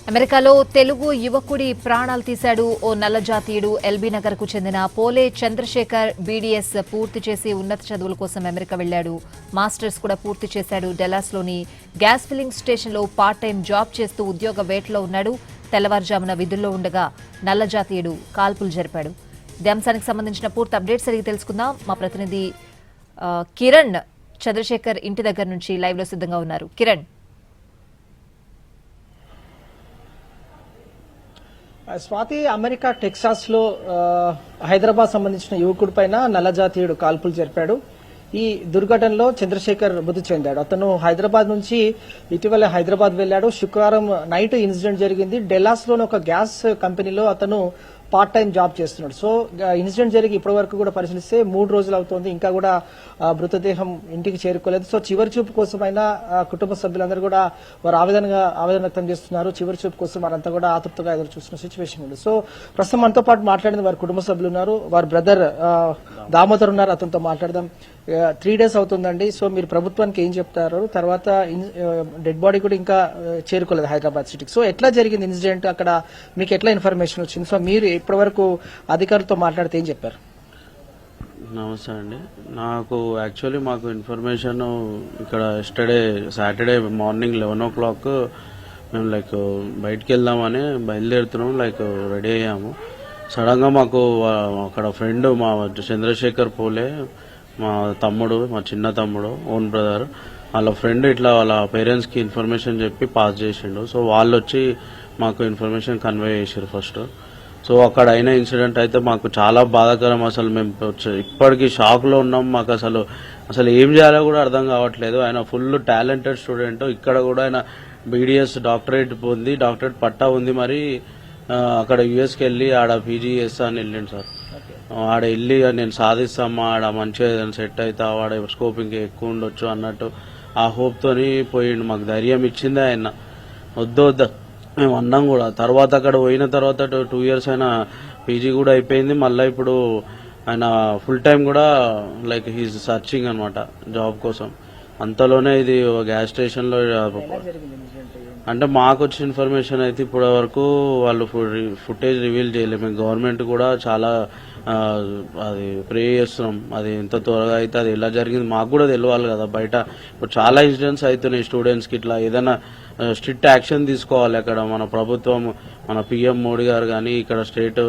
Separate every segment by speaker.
Speaker 1: అమెరికాలో తెలుగు యువకుడి ప్రాణాలు తీశాడు ఓ నల్ల జాతీయుడు. ఎల్బీ నగర్ కు చెందిన పోలే చంద్రశేఖర్ బీడీఎస్ పూర్తి చేసి ఉన్నత చదువుల కోసం అమెరికా వెళ్లాడు. మాస్టర్స్ కూడా పూర్తి చేశాడు. డెలాస్లోని గ్యాస్ ఫిల్లింగ్ స్టేషన్లో పార్ట్ టైం జాబ్ చేస్తూ ఉద్యోగ వేటలో ఉన్నాడు. తెల్లవారుజామున విధుల్లో ఉండగా నల్ల జాతీయుడు కాల్పులు జరిపాడు. ఇదే అంశానికి సంబంధించిన పూర్తి అప్డేట్స్ అడిగి తెలుసుకుందాం. మా ప్రతినిధి కిరణ్ చంద్రశేఖర్ ఇంటి దగ్గర నుంచి లైవ్ లో సిద్ధంగా ఉన్నారు. కిరణ్,
Speaker 2: స్వాతి, అమెరికా టెక్సాస్ లో హైదరాబాద్ సంబంధించిన యువకుడి పైన నల్ల జాతీయుడు కాల్పులు జరిపాడు. ఈ దుర్ఘటనలో చంద్రశేఖర్ మృతి చెందాడు. అతను హైదరాబాద్ నుంచి ఇటీవల హైదరాబాద్ వెళ్లాడు. శుక్రవారం నైట్ ఇన్సిడెంట్ జరిగింది. డెల్లాస్ లోని ఒక గ్యాస్ కంపెనీలో అతను పార్ట్ టైం జాబ్ చేస్తున్నాడు. సో ఇన్సిడెంట్ జరిగి ఇప్పటి వరకు కూడా పరిశీలిస్తే 3 రోజులు అవుతోంది. ఇంకా కూడా మృతదేహం ఇంటికి చేరుకోలేదు. సో చివరి చూపు కోసమైనా కుటుంబ సభ్యులందరూ కూడా వారు ఆవేదన వ్యక్తం చేస్తున్నారు. చివరి చూపు కోసం వారంతా కూడా ఆతృతగా ఎదురు చూస్తున్న సిచ్యువేషన్ ఉంది. సో ప్రస్తుతం మనతో పాటు మాట్లాడిన వారి కుటుంబ సభ్యులు ఉన్నారు. వారి బ్రదర్ దామోదర్ ఉన్నారు. అతనితో మాట్లాడదాం. 3 days అవుతుందండి. సో మీరు ప్రభుత్వానికి ఏం చెప్తారు? తర్వాత డెడ్ బాడీ కూడా ఇంకా చేరుకోలేదు హైదరాబాద్ సిటీకి. సో ఎట్లా జరిగింది ఇన్సిడెంట్? అక్కడ మీకు ఎట్లా ఇన్ఫర్మేషన్ వచ్చింది? సో మీరు ఇప్పటి వరకు అధికారులతో మాట్లాడితే ఏం చెప్పారు?
Speaker 3: నమస్తే అండి. నాకు యాక్చువల్లీ మాకు ఇన్ఫర్మేషన్ ఇక్కడ సాటర్డే మార్నింగ్ 11 o'clock మేము బయటికి వెళ్దామని బయలుదేరుతున్నాం. రెడీ అయ్యాము. సడన్ గా మాకు అక్కడ ఫ్రెండ్ మా చంద్రశేఖర్ పోలే, మా చిన్న తమ్ముడు, ఓన్ బ్రదర్, వాళ్ళ ఫ్రెండ్ ఇట్లా వాళ్ళ పేరెంట్స్ కి ఇన్ఫర్మేషన్ చెప్పి పాస్ చేసిండు. సో వాళ్ళు వచ్చి మాకు ఇన్ఫర్మేషన్ కన్వే చేసారు ఫస్ట్. సో అక్కడ అయిన ఇన్సిడెంట్ అయితే మాకు చాలా బాధాకరం. అసలు మేము ఇప్పటికీ షాక్ లో ఉన్నాం. మాకు అసలు ఏం చేయాలో కూడా అర్థం కావట్లేదు. ఆయన ఫుల్ టాలెంటెడ్ స్టూడెంట్. ఇక్కడ కూడా ఆయన బీడీఎస్ డాక్టరేట్ పొంది, డాక్టరేట్ పట్టా ఉంది. మరి అక్కడ యుఎస్కి వెళ్ళి ఆడ పీజీ చేస్తా అని వెళ్ళిండు సార్. ఆడ వెళ్ళి నేను సాధిస్తామా, ఆడ మంచిగా సెట్ అవుతా, వాడ స్కోప్ ఇంకా ఎక్కువ ఉండొచ్చు అన్నట్టు ఆ హోప్ తోని పోయిండు. మాకు ధైర్యం ఇచ్చింది ఆయన. వద్దు మేము అన్నాం కూడా. తర్వాత అక్కడ పోయిన తర్వాత 2 years అయినా పీజీ కూడా అయిపోయింది. మళ్ళీ ఇప్పుడు ఆయన ఫుల్ టైం కూడా హీజ్ సర్చింగ్ అనమాట జాబ్ కోసం. అంతలోనే ఇది గ్యాస్ స్టేషన్ లో అంటే మాకు వచ్చిన ఇన్ఫర్మేషన్ అయితే ఇప్పటి వరకు వాళ్ళు ఫుటేజ్ రివీల్ చేయలేదు. మేము గవర్నమెంట్ కూడా చాలా అది ప్రే చేస్తున్నాం. అది ఎంత త్వరగా అయితే అది ఎలా జరిగింది మాకు కూడా తెలియాలి కదా. బయట ఇప్పుడు చాలా ఇన్సిడెంట్స్ అవుతున్నాయి స్టూడెంట్స్ కి. ఇట్లా ఏదైనా స్ట్రిక్ట్ యాక్షన్ తీసుకోవాలి అక్కడ మన ప్రభుత్వం, మన పిఎం మోడీ గారు కానీ, ఇక్కడ స్టేట్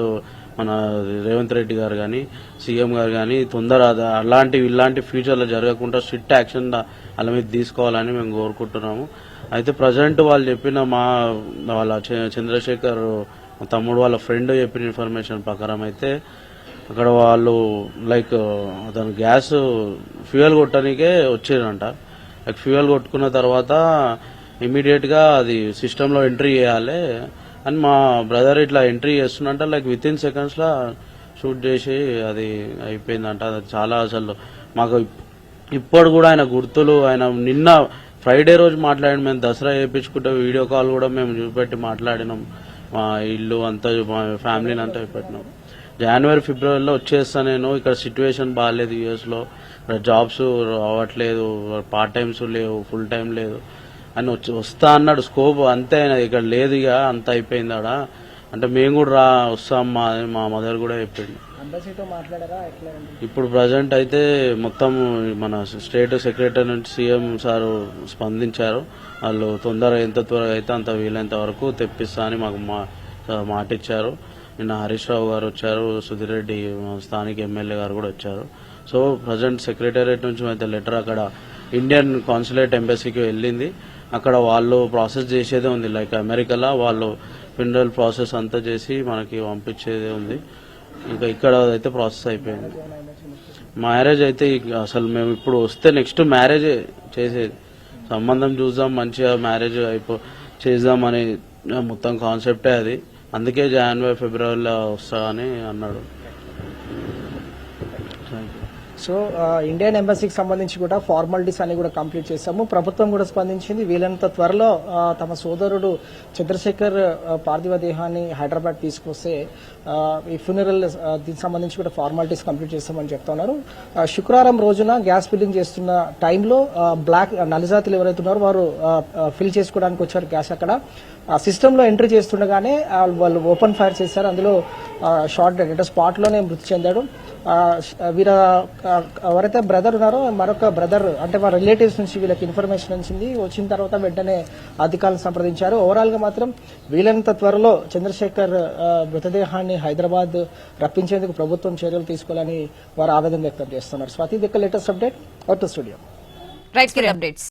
Speaker 3: మన రేవంత్ రెడ్డి గారు కానీ, సీఎం గారు కానీ ఇలాంటి ఫ్యూచర్లో జరగకుండా స్ట్రిక్ట్ యాక్షన్ వాళ్ళ మీద తీసుకోవాలని మేము కోరుకుంటున్నాము. అయితే ప్రజెంట్ వాళ్ళు చెప్పిన వాళ్ళ చంద్రశేఖర్ తమ్ముడు వాళ్ళ ఫ్రెండ్ చెప్పిన ఇన్ఫర్మేషన్ ప్రకారం అయితే అక్కడ వాళ్ళు అతను గ్యాస్ ఫ్యూయల్ కొట్టడానికే వచ్చారంట. ఫ్యూయల్ కొట్టుకున్న తర్వాత ఇమీడియట్ గా అది సిస్టమ్ లో ఎంట్రీ చేయాలి అని మా బ్రదర్ ఇట్లా ఎంట్రీ చేస్తున్నంట. విత్ ఇన్ సెకండ్స్ లా షూట్ చేసి అది అయిపోయిందంట. అది చాలా అసలు మాకు ఇప్పుడు కూడా ఆయన గుర్తులు, ఆయన నిన్న ఫ్రైడే రోజు మాట్లాడిన, మేము దసరా చేయించుకుంటే వీడియో కాల్ కూడా మేము చూపెట్టి మాట్లాడినాం. మా ఇల్లు అంతా, మా ఫ్యామిలీని అంతా చూపెట్టినాం. జనవరి ఫిబ్రవరిలో వచ్చేస్తా నేను, ఇక్కడ సిచ్యువేషన్ బాగాలేదు యూఎస్ లో, జాబ్స్ రావట్లేదు, పార్ట్ టైమ్స్ లేవు, ఫుల్ టైం లేదు అని వస్తా అన్నాడు. స్కోప్ అంతే ఇక్కడ లేదు, ఇక అంత అయిపోయింది ఆడ అంటే మేము కూడా వస్తాం మా మదర్ కూడా చెప్పింది. ఇప్పుడు ప్రజెంట్ అయితే మొత్తం మన స్టేట్ సెక్రటరీ నుంచి సీఎం సారు స్పందించారు. వాళ్ళు ఎంత త్వరగా అయితే అంత వీలైనంత వరకు తెప్పిస్తా అని మాకు మాటిచ్చారు. నిన్న హరీష్ రావు గారు వచ్చారు, సుధీర్ రెడ్డి స్థానిక ఎమ్మెల్యే గారు కూడా వచ్చారు. సో ప్రజెంట్ సెక్రటేరియట్ నుంచి అయితే లెటర్ అక్కడ ఇండియన్ కాన్సులేట్ ఎంబసీకి వెళ్ళింది. అక్కడ వాళ్ళు ప్రాసెస్ చేసేదే ఉంది. అమెరికాలో వాళ్ళు ఫినరల్ ప్రాసెస్ అంతా చేసి మనకి పంపించేదే ఉంది. ఇంకా ఇక్కడ అయితే ప్రాసెస్ అయిపోయింది. మ్యారేజ్ అయితే అసలు మేము ఇప్పుడు వస్తే నెక్స్ట్ మ్యారేజ్ చేసేది, సంబంధం చూద్దాం, మంచిగా మ్యారేజ్ చేద్దామని మొత్తం కాన్సెప్టే అది. అందుకే జనవరి ఫిబ్రవరిలో వస్తా అని అన్నాడు.
Speaker 2: సో ఇండియన్ ఎంబసీకి సంబంధించి కూడా ఫార్మాలిటీస్ అన్ని కూడా కంప్లీట్ చేశాము. ప్రభుత్వం కూడా స్పందించింది. వీలైనంత త్వరలో తమ సోదరుడు చంద్రశేఖర్ పార్థివ దేహాన్ని హైదరాబాద్ తీసుకొస్తే ఈ ఫ్యూనరల్ దీనికి సంబంధించి కూడా ఫార్మాలిటీస్ కంప్లీట్ చేస్తామని చెప్తున్నారు. శుక్రవారం రోజున గ్యాస్ ఫిల్లింగ్ చేస్తున్న టైంలో బ్లాక్ నల్లజాతులు ఎవరైతే ఉన్నారో వారు ఫిల్ చేసుకోవడానికి వచ్చారు గ్యాస్. అక్కడ సిస్టమ్ లో ఎంట్రీ చేస్తుండగానే వాళ్ళు ఓపెన్ ఫైర్ చేశారు. అందులో షార్ట్ డెడ్ స్పాట్ లోనే మృతి చెందాడు. వీర ఎవరైతే బ్రదర్ ఉన్నారో మరొక బ్రదర్ అంటే వారి రిలేటివ్స్ నుంచి వీళ్ళకి ఇన్ఫర్మేషన్ వచ్చిన తర్వాత వెంటనే అధికారులను సంప్రదించారు. ఓవరాల్ గా మాత్రం వీలైనంత త్వరలో చంద్రశేఖర్ మృతదేహాన్ని హైదరాబాద్ రప్పించేందుకు ప్రభుత్వం చర్యలు తీసుకోవాలని వారు ఆవేదన వ్యక్తం చేస్తున్నారు. స్వాతి దిక్క latest update out to studio.
Speaker 1: Right updates.